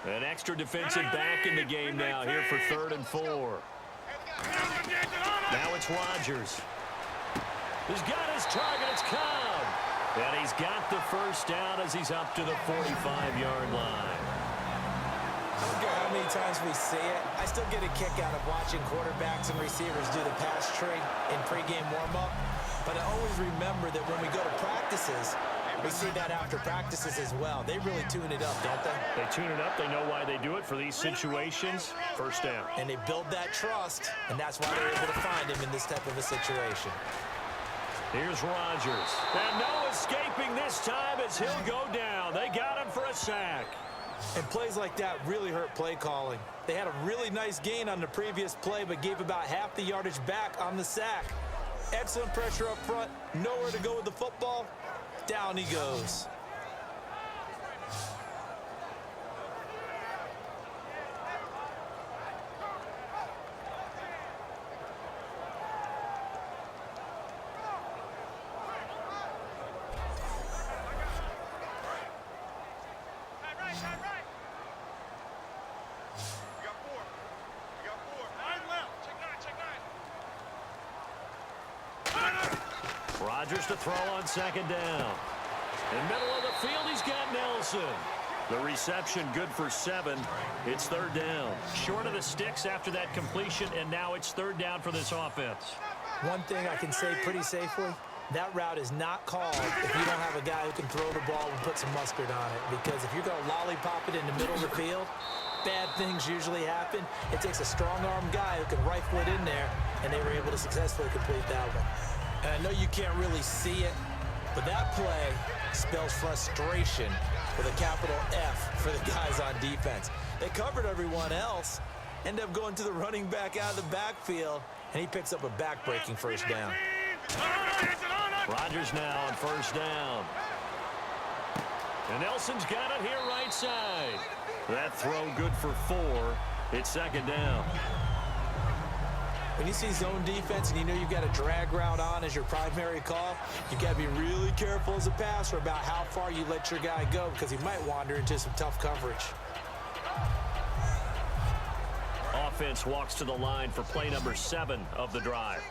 An extra defensive back in the game now here for 3rd and 4. Now it's Rodgers. He's got his target. It's Cobb. And he's got the first down as he's up to the 45-yard line. I don't care how many times we see it. I still get a kick out of watching quarterbacks and receivers do the pass tree in pregame warm-up. But I always remember that when we go to practices, we see that after practices as well. They really tune it up, don't they? They tune it up. They know why they do it for these situations. First down. And they build that trust, and that's why they're able to find him in this type of a situation. Here's Rodgers. And no escaping this time as he'll go down. They got him for a sack. And plays like that really hurt play calling. They had a really nice gain on the previous play, but gave about half the yardage back on the sack. Excellent pressure up front. Nowhere to go with the football. Down he goes. Rodgers to throw on 2nd down. In middle of the field, he's got Nelson. The reception good for 7. It's 3rd down. Short of the sticks after that completion, and now it's 3rd down for this offense. One thing I can say pretty safely, that route is not called if you don't have a guy who can throw the ball and put some mustard on it. Because if you're going to lollipop it in the middle of the field, bad things usually happen. It takes a strong-arm guy who can rifle it in there, and they were able to successfully complete that one. And I know you can't really see it, but that play spells frustration with a capital F for the guys on defense. They covered everyone else, end up going to the running back out of the backfield, and he picks up a back-breaking first down. Rodgers now on 1st down. And Nelson's got it here right side. That throw good for 4. It's 2nd down. When you see zone defense and you know you've got a drag route on as your primary call, you got to be really careful as a passer about how far you let your guy go because he might wander into some tough coverage. Offense walks to the line for play number 7 of the drive.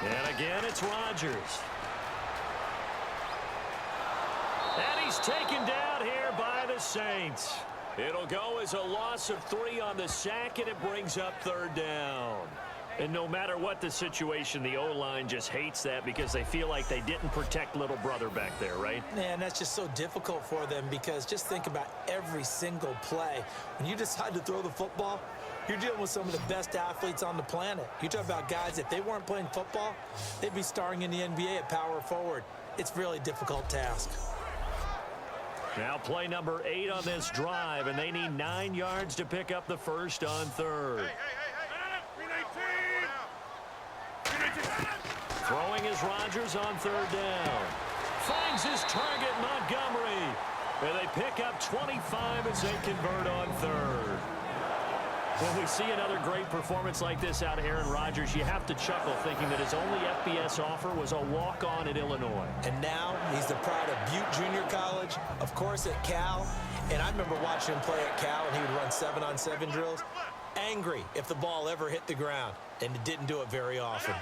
And again, it's Rodgers. And he's taken down here by the Saints. It'll go as a loss of 3 on the sack, and it brings up 3rd down. And no matter what the situation, the O-line just hates that because they feel like they didn't protect little brother back there, right? Man, that's just so difficult for them because just think about every single play. When you decide to throw the football, you're dealing with some of the best athletes on the planet. You talk about guys, if they weren't playing football, they'd be starring in the NBA at power forward. It's a really difficult task. Now play number 8 on this drive, and they need 9 yards to pick up the first on 3rd. Throwing is Rodgers on 3rd down. Finds his target, Montgomery. And they pick up 25 as they convert on 3rd. When we see another great performance like this out of Aaron Rodgers, you have to chuckle thinking that his only FBS offer was a walk-on at Illinois. And now he's the pride of Butte Junior College, of course at Cal. And I remember watching him play at Cal, and he would run 7-on-7 drills. Angry if the ball ever hit the ground, and it didn't do it very often.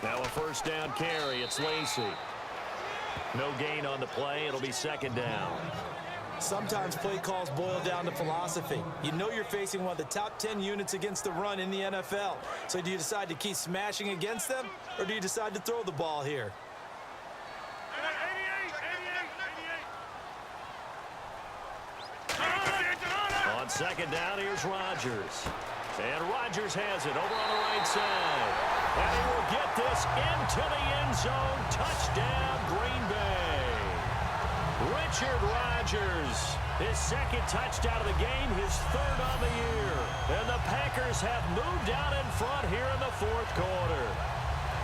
Now a first down carry. It's Lacy. No gain on the play. It'll be 2nd down. Sometimes play calls boil down to philosophy. You know you're facing one of the top 10 units against the run in the NFL. So do you decide to keep smashing against them, or do you decide to throw the ball here? On 2nd down, here's Rodgers. And Rodgers has it over on the right side. And he will get this into the end zone. Touchdown, Green Bay. Richard Rodgers, his 2nd touchdown of the game, his 3rd on the year. And the Packers have moved out in front here in the 4th quarter.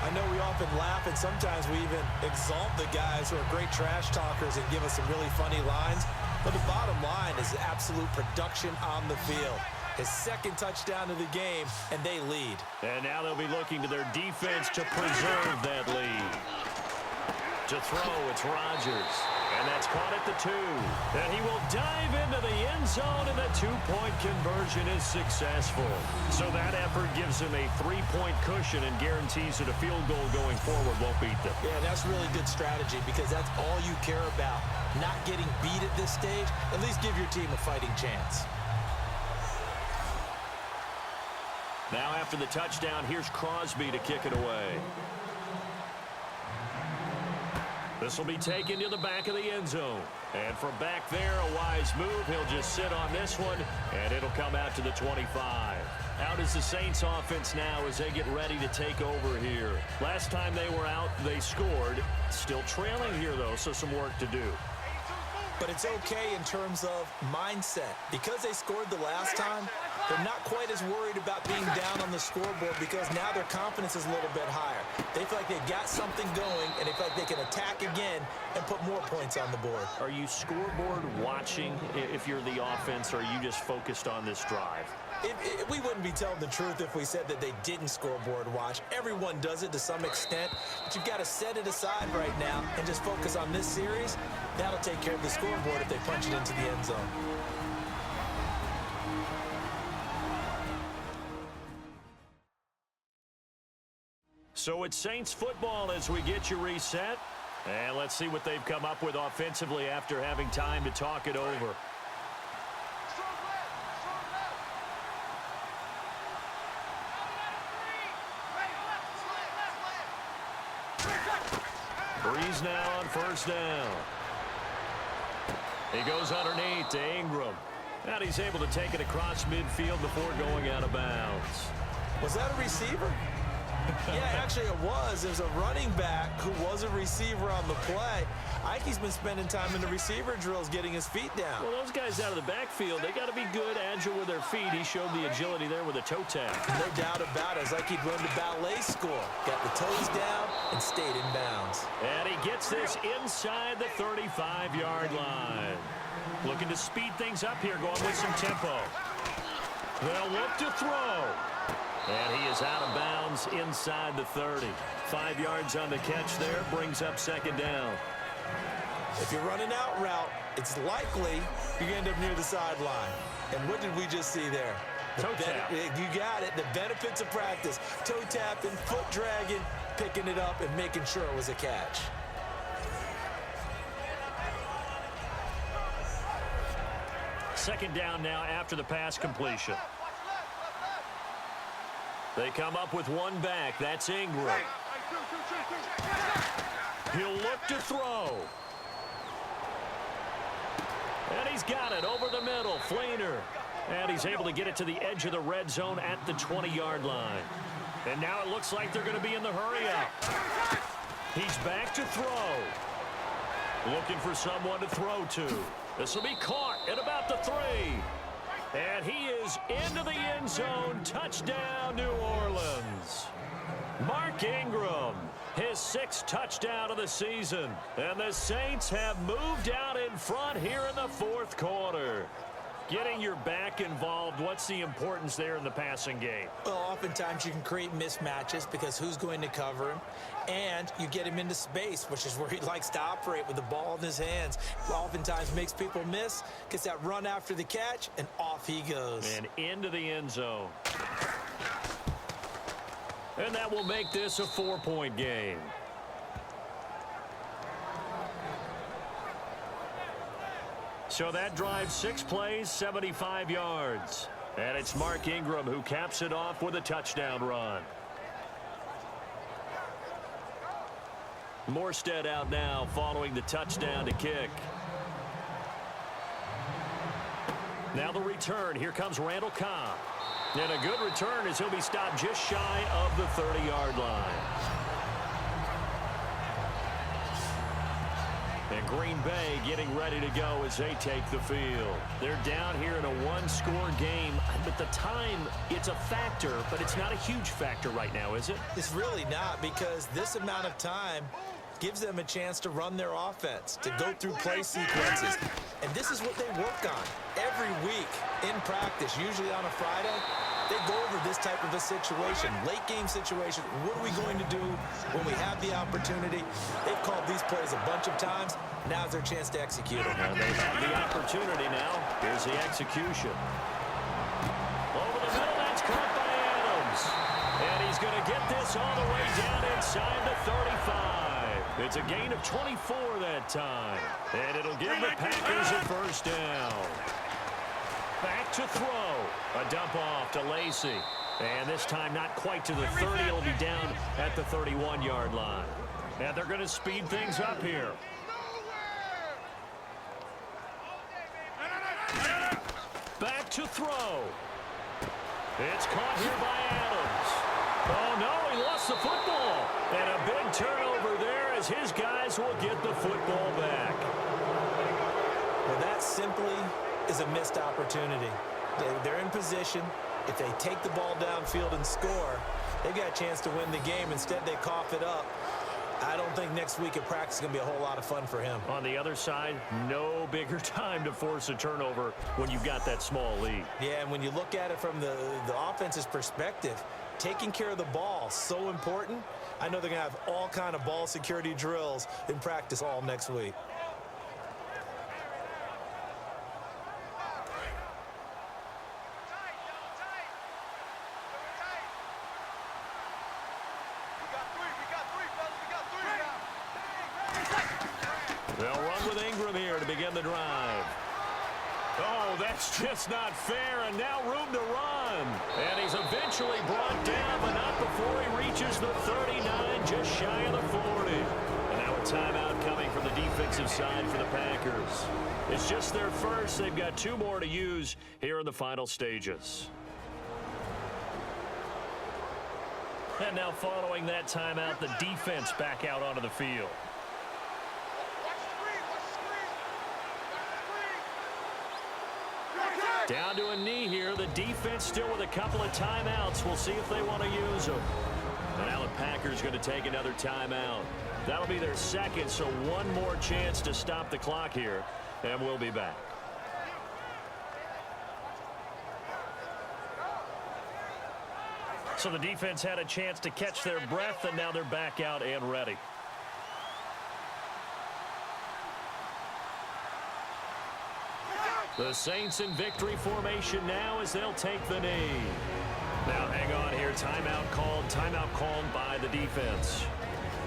I know we often laugh, and sometimes we even exalt the guys who are great trash talkers and give us some really funny lines. But the bottom line is absolute production on the field. his second touchdown of the game, and they lead. And now they'll be looking to their defense to preserve that lead. To throw, it's Rodgers. And that's caught at the 2. And he will dive into the end zone, and the 2-point conversion is successful. So that effort gives him a 3-point cushion and guarantees that a field goal going forward won't beat them. Yeah, that's really good strategy because that's all you care about. Not getting beat at this stage, at least give your team a fighting chance. Now after the touchdown, here's Crosby to kick it away. This will be taken to the back of the end zone. And from back there, a wise move. He'll just sit on this one, and it'll come out to the 25. Out is the Saints offense now as they get ready to take over here. Last time they were out, they scored. Still trailing here, though, so some work to do. But it's okay in terms of mindset. Because they scored the last time, they're not quite as worried about being down on the scoreboard because now their confidence is a little bit higher. They feel like they've got something going, and they feel like they can attack again and put more points on the board. Are you scoreboard watching if you're the offense, or are you just focused on this drive? We wouldn't be telling the truth if we said that they didn't scoreboard watch. Everyone does it to some extent, but you've got to set it aside right now and just focus on this series. That'll take care of the scoreboard if they punch it into the end zone. So it's Saints football as we get you reset. And let's see what they've come up with offensively after having time to talk it over. Breeze now on first down. He goes underneath to Ingram. And he's able to take it across midfield before going out of bounds. Was that a receiver? Yeah, actually it was. There's a running back who was a receiver on the play. Ike's been spending time in the receiver drills getting his feet down. Well, those guys out of the backfield, they got to be good, agile with their feet. He showed the agility there with a toe tap. No doubt about it. It's like he'd run to ballet school. Got the toes down and stayed in bounds. And he gets this inside the 35-yard line. Looking to speed things up here, going with some tempo. They'll look to throw. And he is out of bounds inside the 30. 5 yards on the catch there, brings up second down. If you're running out route, it's likely you end up near the sideline. And what did we just see there? Toe tap. You got it. The benefits of practice. Toe tapping, foot dragging, picking it up, and making sure it was a catch. Second down now after the pass completion. They come up with one back. That's Ingram. He'll look to throw. And he's got it over the middle. Fleener. And he's able to get it to the edge of the red zone at the 20-yard line. And now it looks like they're going to be in the hurry-up. He's back to throw. Looking for someone to throw to. This will be caught at about the 3. And he is into the end zone. Touchdown, New Orleans. Mark Ingram, his 6th touchdown of the season. And the Saints have moved out in front here in the 4th quarter. Getting your back involved, what's the importance there in the passing game? Well, oftentimes you can create mismatches because who's going to cover him? And you get him into space, which is where he likes to operate with the ball in his hands. Oftentimes makes people miss, gets that run after the catch, and off he goes. And into the end zone. And that will make this a 4-point game. So that drives 6 plays, 75 yards. And it's Mark Ingram who caps it off with a touchdown run. Morstead out now following the touchdown to kick. Now the return. Here comes Randall Cobb. And a good return as he'll be stopped just shy of the 30-yard line. And Green Bay getting ready to go as they take the field. They're down here in a 1-score game. But the time, it's a factor, but it's not a huge factor right now, is it? It's really not, because this amount of time, gives them a chance to run their offense, to go through play sequences. And this is what they work on every week in practice, usually on a Friday. They go over this type of a situation, late game situation. What are we going to do when we have the opportunity? They've called these plays a bunch of times. Now's their chance to execute them. And they have the opportunity now. Here's the execution. Over the middle, that's caught by Adams. And he's going to get this all the way down inside the 35. It's a gain of 24 that time. And it'll give the Packers a first down. Back to throw. A dump off to Lacy. And this time not quite to the 30. It'll be down at the 31-yard line. And they're going to speed things up here. Back to throw. It's caught here by Adams. Oh, no, he lost the football. And a big turnover there as his guys will get the football back. Well, that simply is a missed opportunity. They're in position. If they take the ball downfield and score, they've got a chance to win the game. Instead, they cough it up. I don't think next week at practice is going to be a whole lot of fun for him. On the other side, no bigger time to force a turnover when you've got that small lead. Yeah, and when you look at it from the offense's perspective, taking care of the ball, so important. I know they're going to have all kind of ball security drills in practice all next week. They'll run with Ingram here to begin the drive. Oh, that's just not fair, and now room to run. And he's eventually brought down, but not before he reaches the 39, just shy of the 40. And now a timeout coming from the defensive side for the Packers. It's just their first. They've got 2 more to use here in the final stages. And now following that timeout, the defense back out onto the field. Down to a knee here. The defense still with a couple of timeouts. We'll see if they want to use them. And now the Packers going to take another timeout. That'll be their second, so one more chance to stop the clock here. And we'll be back. So the defense had a chance to catch their breath, and now they're back out and ready. The Saints in victory formation now as they'll take the knee. Now hang on here. Timeout called by the defense.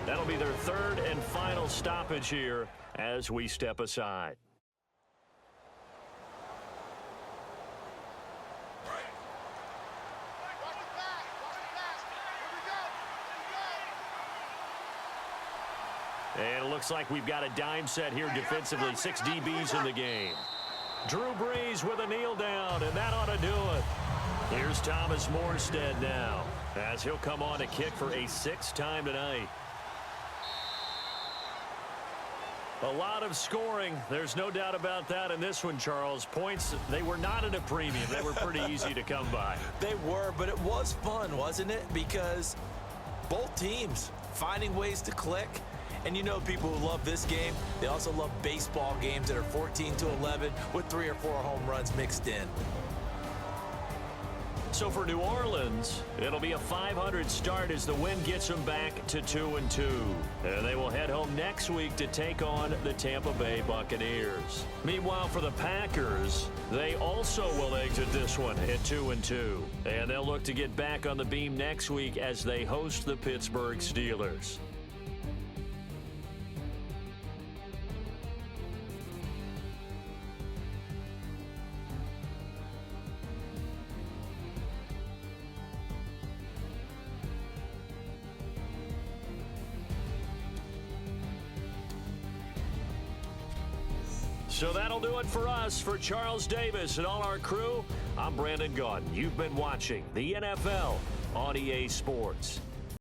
That'll be their third and final stoppage here as we step aside. And it looks like we've got a dime set here defensively. 6 DBs in the game. Drew Brees with a kneel down, and that ought to do it. Here's Thomas Morstead now, as he'll come on to kick for a 6th time tonight. A lot of scoring. There's no doubt about that in this one, Charles. Points, they were not at a premium. They were pretty easy to come by. They were, but it was fun, wasn't it? Because both teams finding ways to click. And you know people who love this game, they also love baseball games that are 14-11 with 3 or 4 home runs mixed in. So for New Orleans, it'll be a 500 start as the win gets them back to 2-2. And they will head home next week to take on the Tampa Bay Buccaneers. Meanwhile, for the Packers, they also will exit this one at 2-2. And they'll look to get back on the beam next week as they host the Pittsburgh Steelers. So that'll do it for us. For Charles Davis and all our crew, I'm Brandon Gaudin. You've been watching the NFL on EA Sports.